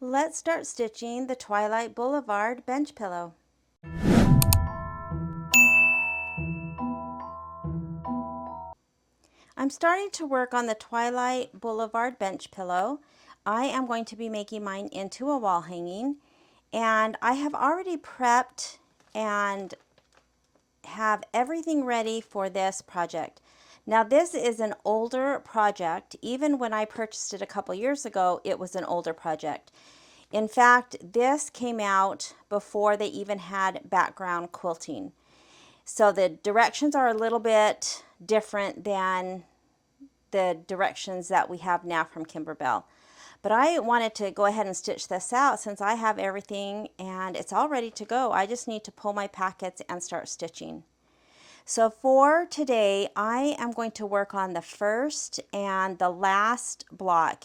Let's start stitching the Twilight Boo-levard bench pillow. I'm starting to work on the Twilight Boo-levard bench pillow. I am going to be making mine into a wall hanging, and I have already prepped and have everything ready for this project. Now this is an older project. Even when I purchased it a couple years ago, it was an older project. In fact, this came out before they even had background quilting. So the directions are a little bit different than the directions that we have now from Kimberbell. But I wanted to go ahead and stitch this out since I have everything and it's all ready to go. I just need to pull my packets and start stitching. So for today, I am going to work on the first and the last block.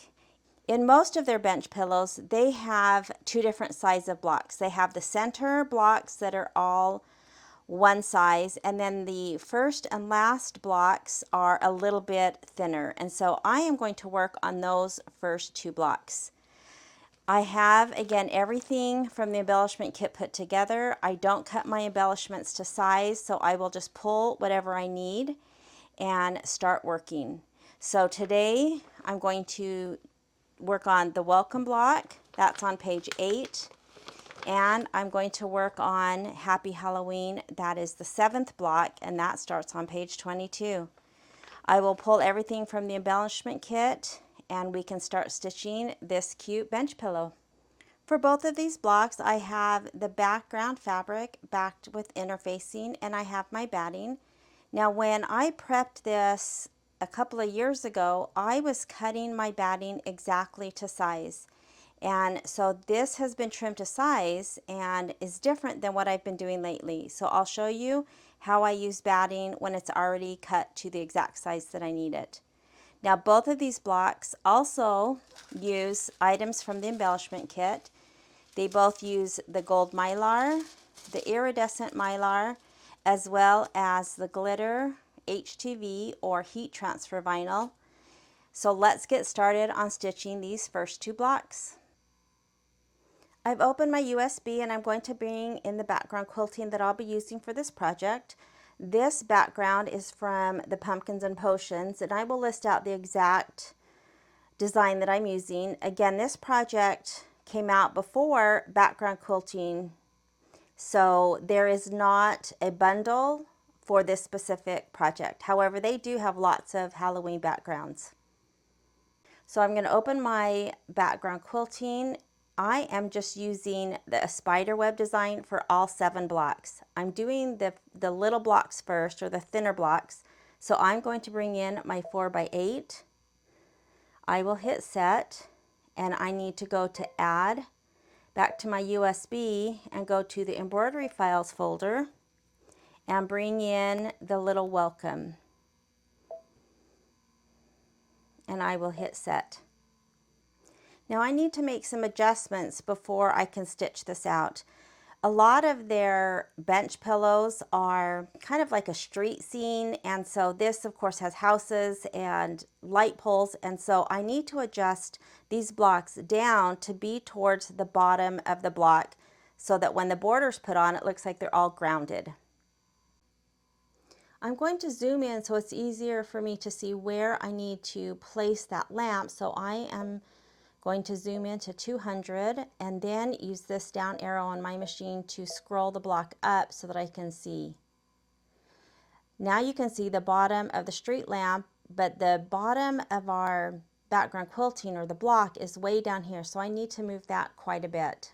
In most of their bench pillows, they have two different sizes of blocks. They have the center blocks that are all one size, and then the first and last blocks are a little bit thinner. And so I am going to work on those first two blocks. I have, again, everything from the embellishment kit put together. I don't cut my embellishments to size, so I will just pull whatever I need and start working. So today I'm going to work on the welcome block. That's on page 8. And I'm going to work on Happy Halloween. That is the 7th block, and that starts on page 22. I will pull everything from the embellishment kit, and we can start stitching this cute bench pillow. For both of these blocks, I have the background fabric backed with interfacing, and I have my batting. Now, when I prepped this a couple of years ago, I was cutting my batting exactly to size. And so this has been trimmed to size and is different than what I've been doing lately. So I'll show you how I use batting when it's already cut to the exact size that I need it. Now both of these blocks also use items from the embellishment kit. They both use the gold mylar, the iridescent mylar, as well as the glitter HTV or heat transfer vinyl. So let's get started on stitching these first two blocks. I've opened my USB and I'm going to bring in the background quilting that I'll be using for this project. This background is from the Pumpkins and Potions, and I will list out the exact design that I'm using. Again, this project came out before background quilting, so there is not a bundle for this specific project. However, they do have lots of Halloween backgrounds. So I'm going to open my background quilting. I am just using the spider web design for all 7 blocks. I'm doing the little blocks first, or the thinner blocks. So I'm going to bring in my 4x8. I will hit set, and I need to go to add, back to my USB, and go to the embroidery files folder and bring in the little welcome. And I will hit set. Now I need to make some adjustments before I can stitch this out. A lot of their bench pillows are kind of like a street scene, and so this of course has houses and light poles, and so I need to adjust these blocks down to be towards the bottom of the block so that when the border's put on, it looks like they're all grounded. I'm going to zoom in so it's easier for me to see where I need to place that lamp, so I am going to zoom into 200 and then use this down arrow on my machine to scroll the block up so that I can see. Now you can see the bottom of the street lamp, but the bottom of our background quilting, or the block, is way down here, so I need to move that quite a bit.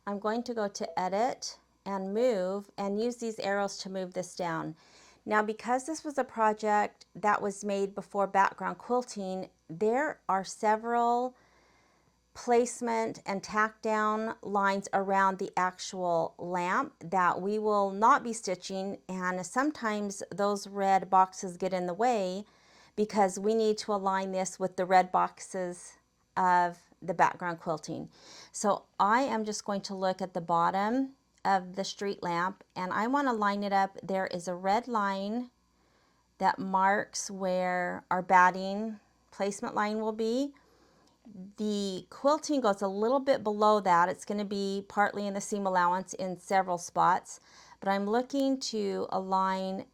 I'm going to go to edit and move and use these arrows to move this down. Now, because this was a project that was made before background quilting, there are several placement and tack down lines around the actual lamp that we will not be stitching, and sometimes those red boxes get in the way because we need to align this with the red boxes of the background quilting. So I am just going to look at the bottom of the street lamp, and I want to line it up. There is a red line that marks where our batting placement line will be, The quilting goes a little bit below that. It's going to be partly in the seam allowance in several spots, but I'm looking to align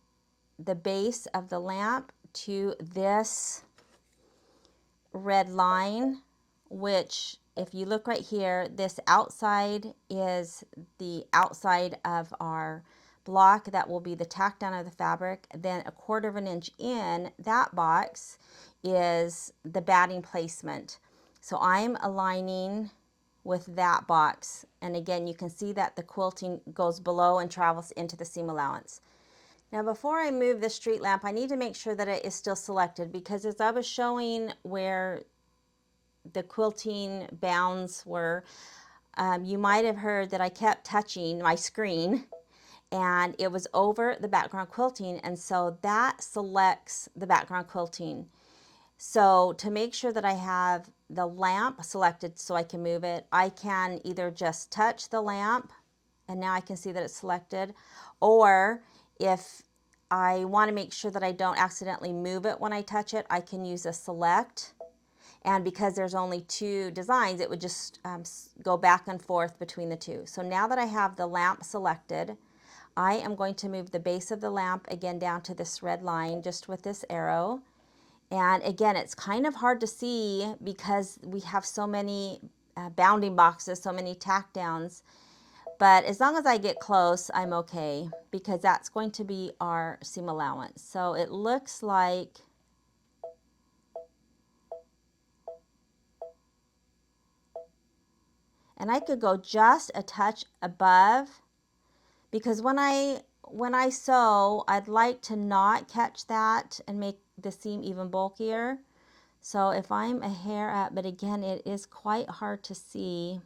the base of the lamp to this red line, which if you look right here, this outside is the outside of our block. That will be the tack down of the fabric. Then a 1/4 of an inch in that box is the batting placement. So I'm aligning with that box. And again, you can see that the quilting goes below and travels into the seam allowance. Now before I move the street lamp, I need to make sure that it is still selected, because as I was showing where the quilting bounds were, you might have heard that I kept touching my screen and it was over the background quilting, and so that selects the background quilting. So to make sure that I have the lamp selected so I can move it, I can either just touch the lamp and now I can see that it's selected, or if I want to make sure that I don't accidentally move it when I touch it, I can use a select. And because there's only 2 designs, it would just go back and forth between the 2. So now that I have the lamp selected, I am going to move the base of the lamp again down to this red line just with this arrow. And again, it's kind of hard to see because we have so many bounding boxes, so many tack downs. But as long as I get close, I'm okay, because that's going to be our seam allowance. So it looks like and I could go just a touch above, because when I sew, I'd like to not catch that and make the seam even bulkier. So if I'm a hair up, but again, it is quite hard to see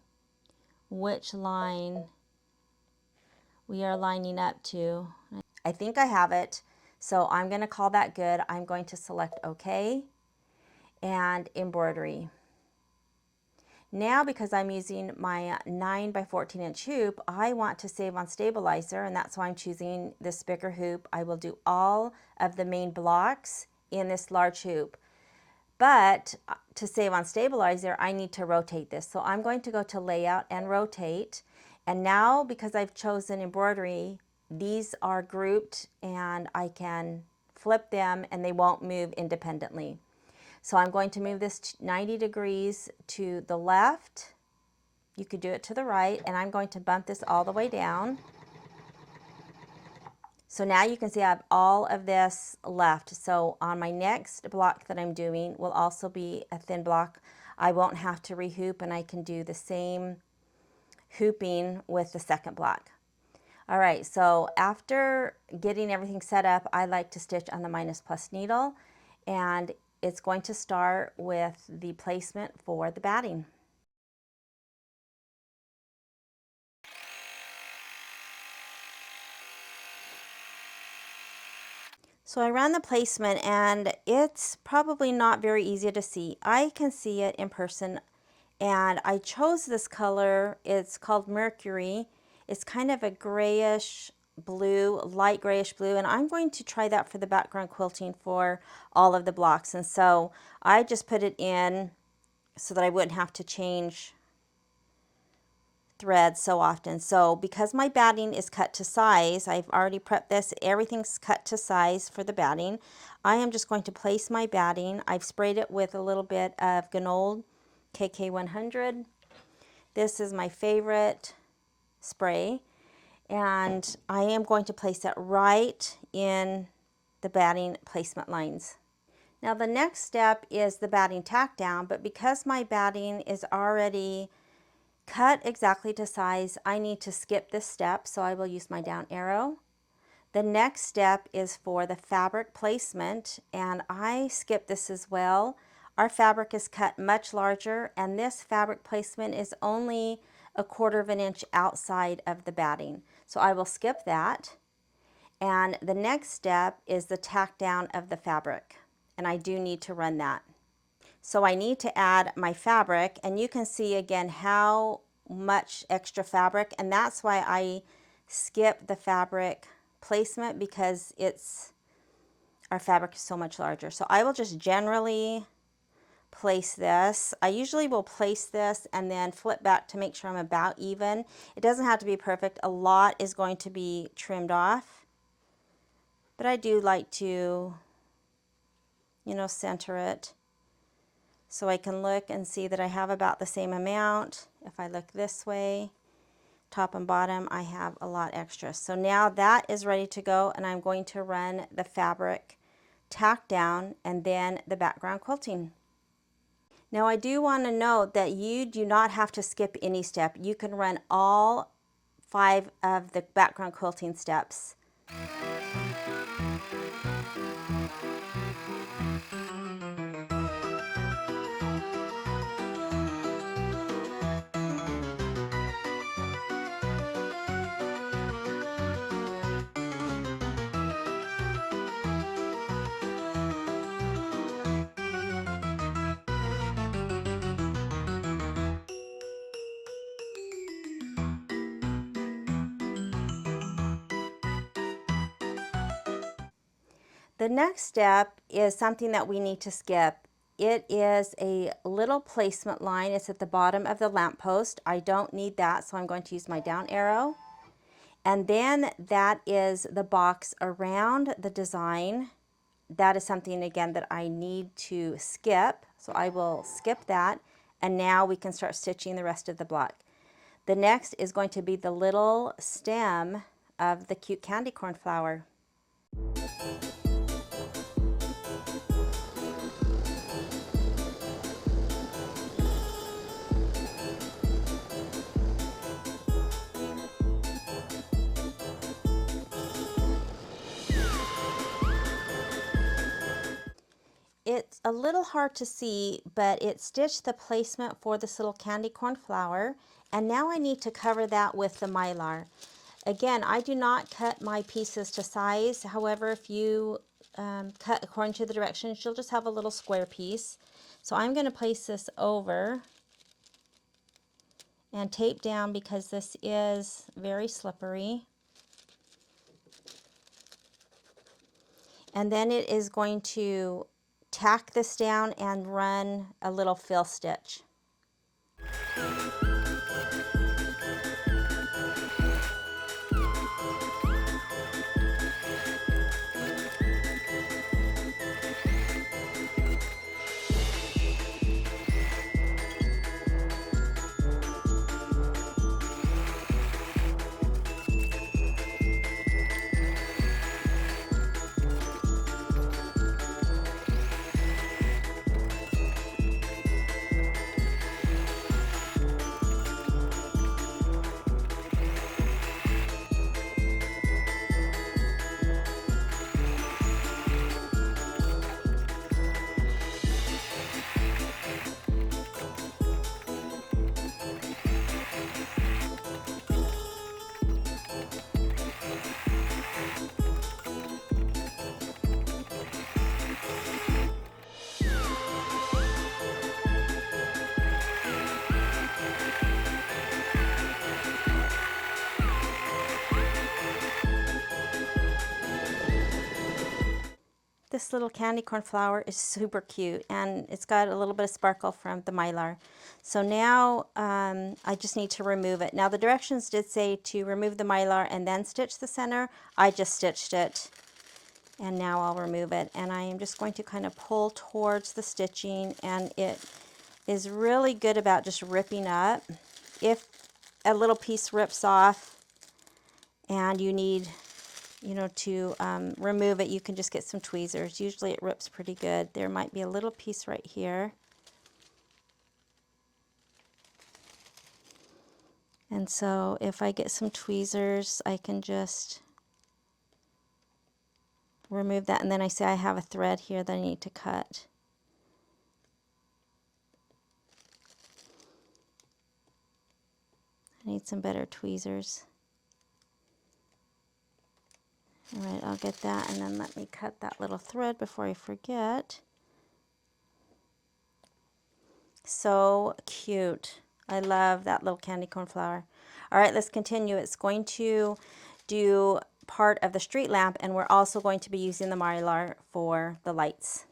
which line we are lining up to. I think I have it, so I'm going to call that good. I'm going to select OK and embroidery. Now, because I'm using my 9 by 14 inch hoop, I want to save on stabilizer, and that's why I'm choosing this bigger hoop. I will do all of the main blocks in this large hoop. But to save on stabilizer, I need to rotate this. So I'm going to go to layout and rotate. And now, because I've chosen embroidery, these are grouped and I can flip them and they won't move independently. So I'm going to move this 90 degrees to the left. You could do it to the right, and I'm going to bump this all the way down. So now you can see I have all of this left. So on my next block that I'm doing will also be a thin block. I won't have to rehoop, and I can do the same hooping with the second block. All right, so after getting everything set up, I like to stitch on the minus plus needle, and it's going to start with the placement for the batting. So I ran the placement, and it's probably not very easy to see. I can see it in person, and I chose this color. It's called Mercury. It's kind of a grayish blue, light grayish blue, and I'm going to try that for the background quilting for all of the blocks. And so I just put it in so that I wouldn't have to change threads so often. So because my batting is cut to size, I've already prepped this, everything's cut to size for the batting. I am just going to place my batting. I've sprayed it with a little bit of Ganold KK100. This is my favorite spray, and I am going to place it right in the batting placement lines. Now the next step is the batting tack down, but because my batting is already cut exactly to size, I need to skip this step, so I will use my down arrow. The next step is for the fabric placement, and I skip this as well. Our fabric is cut much larger, and this fabric placement is only a 1/4 of an inch outside of the batting. So I will skip that. And the next step is the tack down of the fabric, and I do need to run that. So I need to add my fabric, and you can see again how much extra fabric, and that's why I skip the fabric placement, because our fabric is so much larger. So I will just generally place this. I usually will place this and then flip back to make sure I'm about even. It doesn't have to be perfect. A lot is going to be trimmed off, but I do like to, you know, center it so I can look and see that I have about the same amount. If I look this way, top and bottom, I have a lot extra. So now that is ready to go, and I'm going to run the fabric tack down and then the background quilting. Now I do want to note that you do not have to skip any step. You can run all 5 of the background quilting steps. The next step is something that we need to skip. It is a little placement line. It's at the bottom of the lamppost. I don't need that, so I'm going to use my down arrow. And then that is the box around the design. That is something, again, that I need to skip. So I will skip that. And now we can start stitching the rest of the block. The next is going to be the little stem of the cute candy corn flower. It's a little hard to see, but it stitched the placement for this little candy corn flower, and now I need to cover that with the mylar. Again, I do not cut my pieces to size. However, if you cut according to the directions, you'll just have a little square piece. So I'm going to place this over and tape down because this is very slippery. And then it is going to tack this down and run a little fill stitch. This little candy corn flower is super cute, and it's got a little bit of sparkle from the mylar. So now I just need to remove it. Now the directions did say to remove the mylar and then stitch the center. I just stitched it, and now I'll remove it. And I am just going to kind of pull towards the stitching, and it is really good about just ripping up. If a little piece rips off and you need, you know, to remove it, you can just get some tweezers. Usually it rips pretty good. There might be a little piece right here. And so if I get some tweezers, I can just remove that. And then I say I have a thread here that I need to cut. I need some better tweezers. All right, I'll get that, and then let me cut that little thread before I forget. So cute. I love that little candy corn flower. All right, let's continue. It's going to do part of the street lamp, and we're also going to be using the mylar for the lights.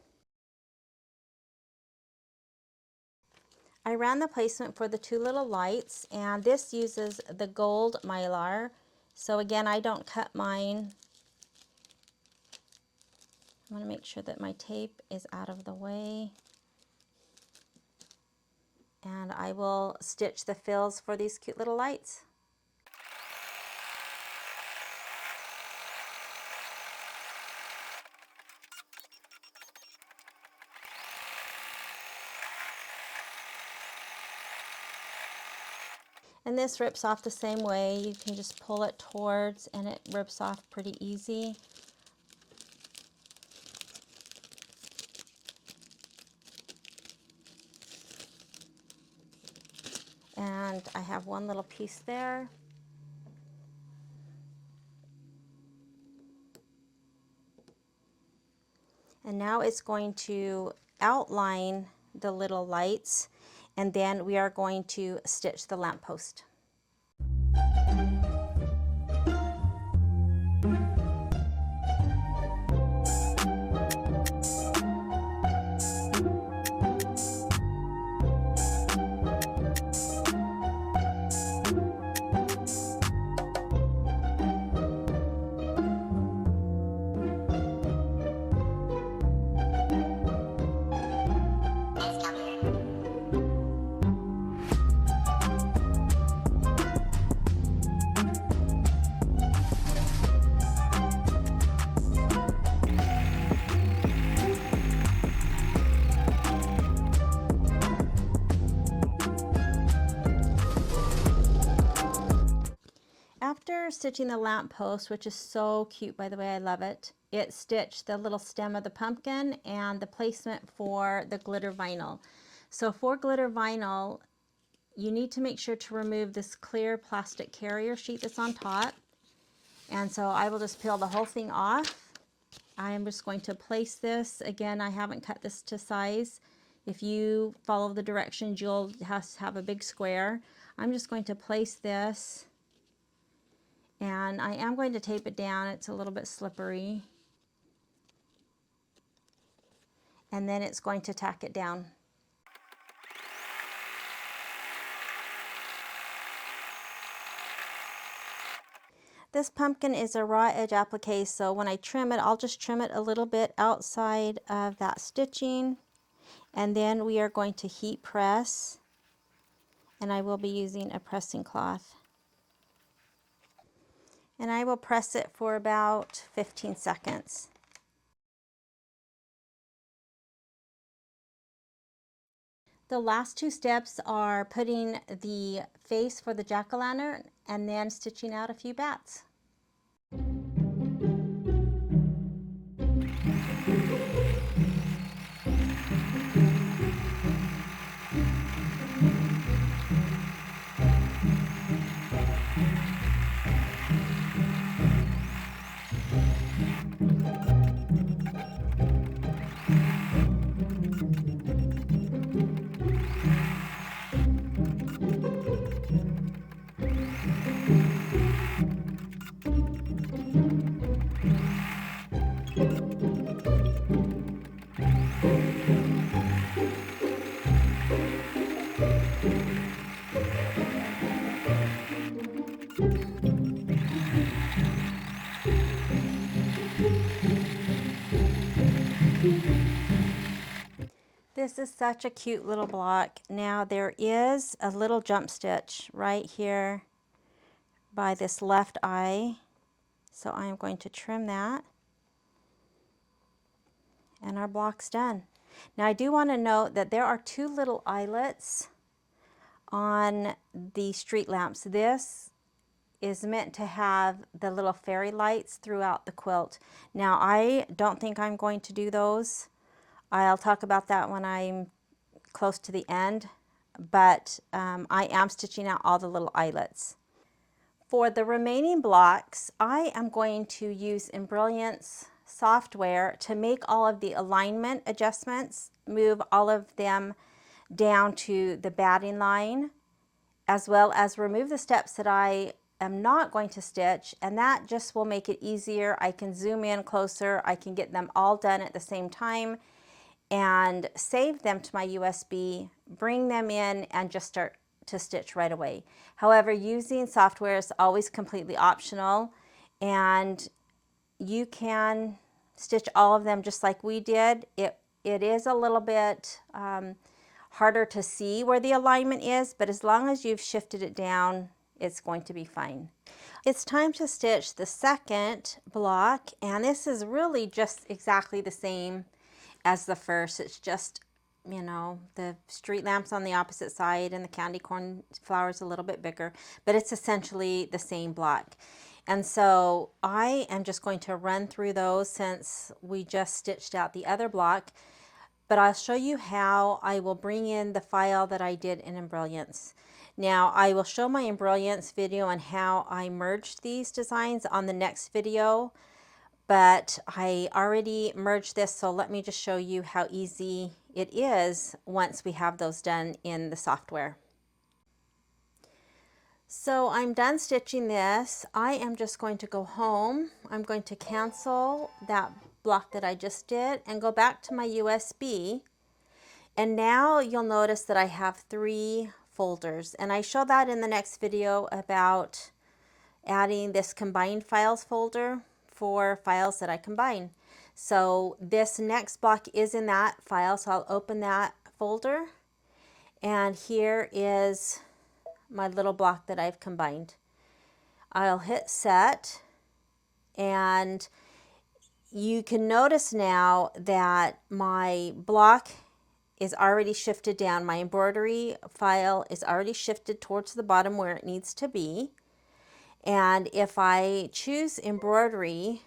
I ran the placement for the two little lights, and this uses the gold mylar. So again, I don't cut mine. I want to make sure that my tape is out of the way. And I will stitch the fills for these cute little lights. And this rips off the same way. You can just pull it towards and it rips off pretty easy. And I have one little piece there. And now it's going to outline the little lights, and then we are going to stitch the lamppost. After stitching the lamppost, which is so cute, by the way, I love it, it stitched the little stem of the pumpkin and the placement for the glitter vinyl. So for glitter vinyl, you need to make sure to remove this clear plastic carrier sheet that's on top. And so I will just peel the whole thing off. I am just going to place this. Again, I haven't cut this to size. If you follow the directions, you'll have a big square. I'm just going to place this. And I am going to tape it down. It's a little bit slippery. And then it's going to tack it down. This pumpkin is a raw edge applique, so when I trim it, I'll just trim it a little bit outside of that stitching. And then we are going to heat press. And I will be using a pressing cloth. And I will press it for about 15 seconds. The last two steps are putting the face for the jack-o'-lantern and then stitching out a few bats. This is such a cute little block. Now there is a little jump stitch right here by this left eye. So I am going to trim that. And our block's done. Now I do want to note that there are two little eyelets on the street lamps. This is meant to have the little fairy lights throughout the quilt. Now I don't think I'm going to do those. I'll talk about that when I'm close to the end, but I am stitching out all the little eyelets. For the remaining blocks, I am going to use Embellishment software to make all of the alignment adjustments, move all of them down to the batting line, as well as remove the steps that I am not going to stitch, and that just will make it easier. I can zoom in closer, I can get them all done at the same time, and save them to my USB, bring them in, and just start to stitch right away. However, using software is always completely optional, and you can stitch all of them just like we did. It is a little bit harder to see where the alignment is, but as long as you've shifted it down, it's going to be fine. It's time to stitch the second block, and this is really just exactly the same as the first. It's just, you know, the street lamps on the opposite side and the candy corn flowers a little bit bigger, but it's essentially the same block. And so I am just going to run through those since we just stitched out the other block, but I'll show you how I will bring in the file that I did in Embrilliance. Now I will show my Embrilliance video on how I merged these designs on the next video, but I already merged this, so let me just show you how easy it is once we have those done in the software. So I'm done stitching this. I am just going to go home. I'm going to cancel that block that I just did and go back to my USB. And now you'll notice that I have 3 folders, and I show that in the next video about adding this combined files folder for files that I combine. So this next block is in that file, so I'll open that folder, and here is my little block that I've combined. I'll hit set, and you can notice now that my block is already shifted down. My embroidery file is already shifted towards the bottom where it needs to be. And if I choose embroidery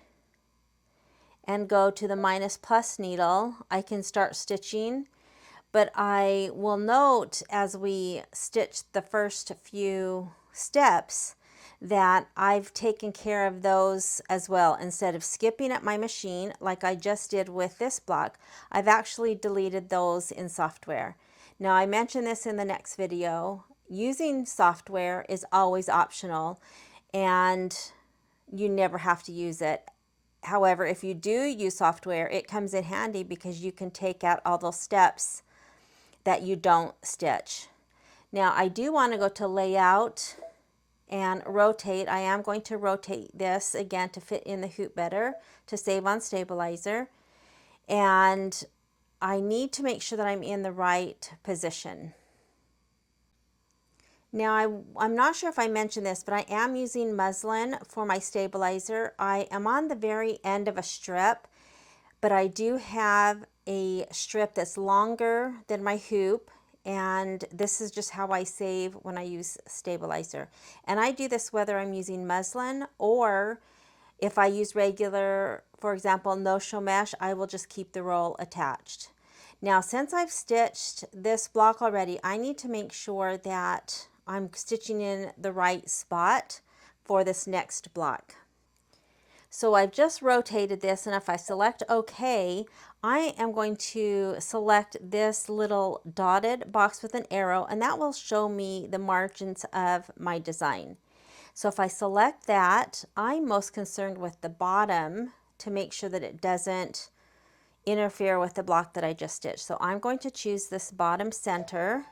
and go to the minus plus needle, I can start stitching. But I will note as we stitch the first few steps that I've taken care of those as well. Instead of skipping at my machine like I just did with this block, I've actually deleted those in software. Now I mentioned this in the next video. Using software is always optional and you never have to use it. However, if you do use software, it comes in handy because you can take out all those steps that you don't stitch. Now I do want to go to layout and rotate. I am going to rotate this again to fit in the hoop better, to save on stabilizer, and I need to make sure that I'm in the right position. Now I'm not sure if I mentioned this, but I am using muslin for my stabilizer. I am on the very end of a strip, but I do have a strip that's longer than my hoop, and this is just how I save when I use stabilizer. And I do this whether I'm using muslin or if I use regular, for example, no-show mesh, I will just keep the roll attached. Now since I've stitched this block already, I need to make sure that I'm stitching in the right spot for this next block. So I've just rotated this, and if I select OK, I am going to select this little dotted box with an arrow, and that will show me the margins of my design. So if I select that, I'm most concerned with the bottom to make sure that it doesn't interfere with the block that I just stitched. So I'm going to choose this bottom center,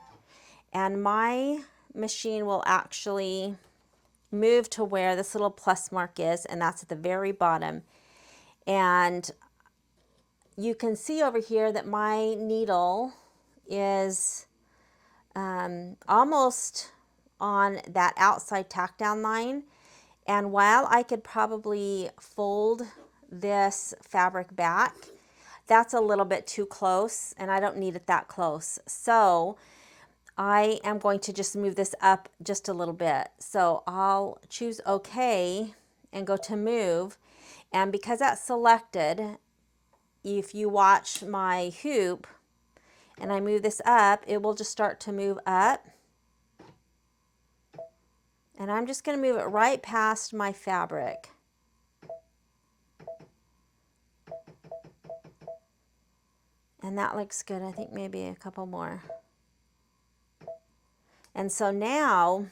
and my machine will actually move to where this little plus mark is, and that's at the very bottom. And you can see over here that my needle is almost on that outside tack down line, and while I could probably fold this fabric back, that's a little bit too close and I don't need it that close. So I am going to just move this up just a little bit. So I'll choose OK and go to move. And because that's selected, if you watch my hoop and I move this up, it will just start to move up. And I'm just going to move it right past my fabric. And that looks good. I think maybe a couple more. And so now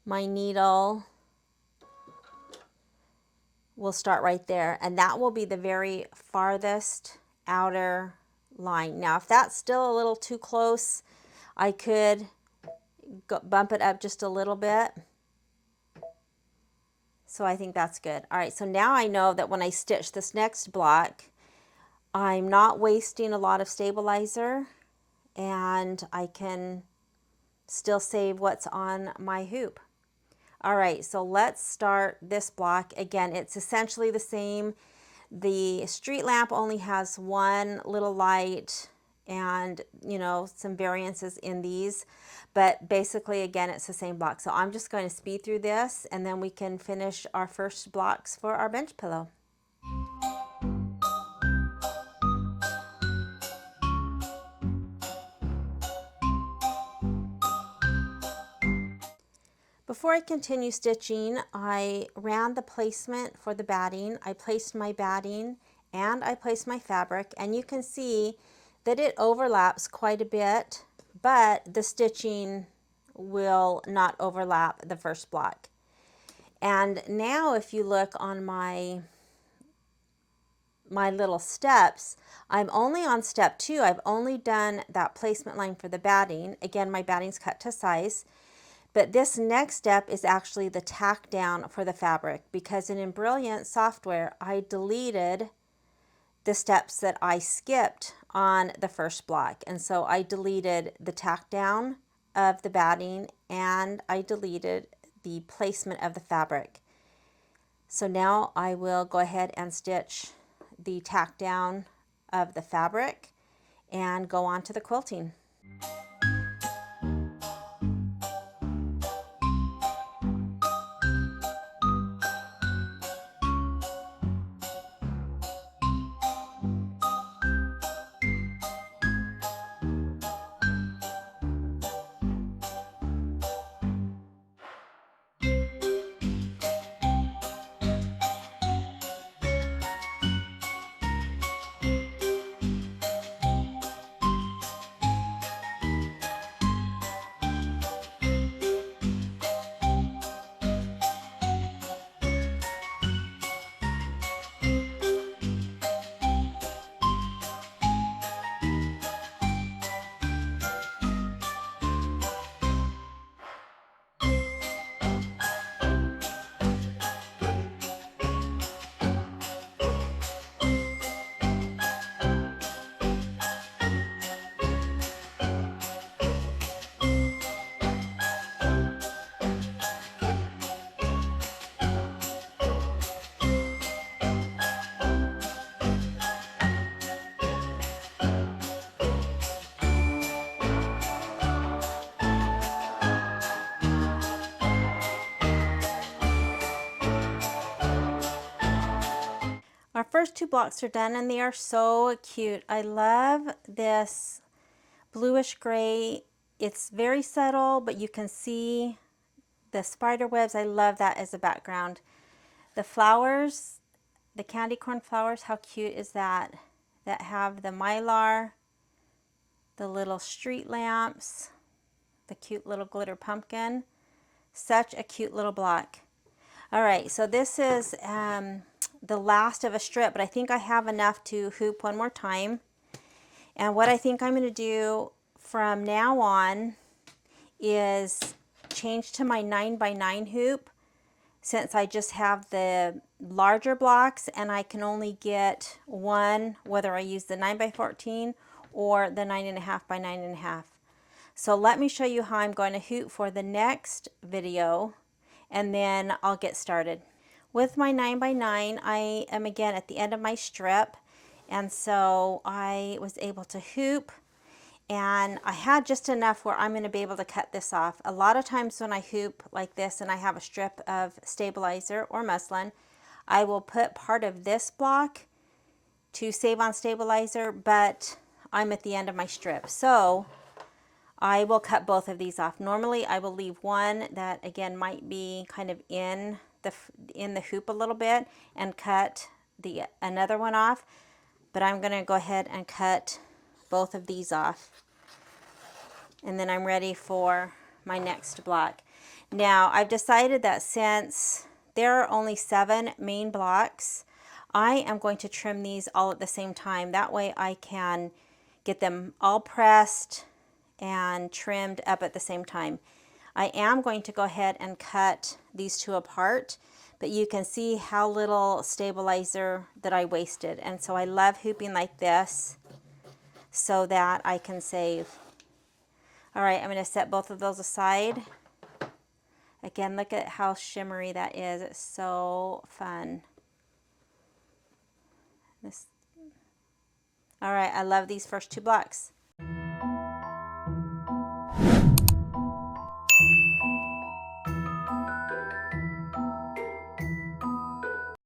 my needle will start right there, and that will be the very farthest outer line. Now if that's still a little too close, I could bump it up just a little bit. So I think that's good. All right, so now I know that when I stitch this next block, I'm not wasting a lot of stabilizer, and I can still save what's on my hoop. All right, so let's start this block. Again, it's essentially the same. The street lamp only has one little light and, you know, some variances in these, but basically, again, it's the same block. So I'm just going to speed through this, and then we can finish our first blocks for our bench pillow. Before I continue stitching, I ran the placement for the batting. I placed my batting and I placed my fabric, and you can see that it overlaps quite a bit, but the stitching will not overlap the first block. And now if you look on my little steps, I'm only on step 2. I've only done that placement line for the batting. Again, my batting's cut to size. But this next step is actually the tack down for the fabric, because in Embrilliant software, I deleted the steps that I skipped on the first block. And so I deleted the tack down of the batting, and I deleted the placement of the fabric. So now I will go ahead and stitch the tack down of the fabric and go on to the quilting. Our first 2 blocks are done, and they are so cute. I love this bluish gray. It's very subtle, but you can see the spider webs. I love that as a background. The flowers, the candy corn flowers, how cute is that? That have the mylar, the little street lamps, the cute little glitter pumpkin. Such a cute little block. All right, so this is the last of a strip, but I think I have enough to hoop one more time. And what I think I'm going to do from now on is change to my 9x9 hoop, since I just have the larger blocks and I can only get one, whether I use the 9x14 or the 9.5 by 9.5. So let me show you how I'm going to hoop for the next video, and then I'll get started. With my 9x9, I am again at the end of my strip, and so I was able to hoop, and I had just enough where I'm going to be able to cut this off. A lot of times when I hoop like this and I have a strip of stabilizer or muslin, I will put part of this block to save on stabilizer, but I'm at the end of my strip. So I will cut both of these off. Normally I will leave one that again might be kind of in the hoop a little bit and cut another one off, but I'm going to go ahead and cut both of these off, and then I'm ready for my next block. Now I've decided that since there are only 7 main blocks. I am going to trim these all at the same time. That way I can get them all pressed and trimmed up at the same time. I am going to go ahead and cut these 2 apart, but you can see how little stabilizer that I wasted. And so I love hooping like this so that I can save. All right, I'm going to set both of those aside. Again, look at how shimmery that is. It's so fun. All right, I love these first 2 blocks.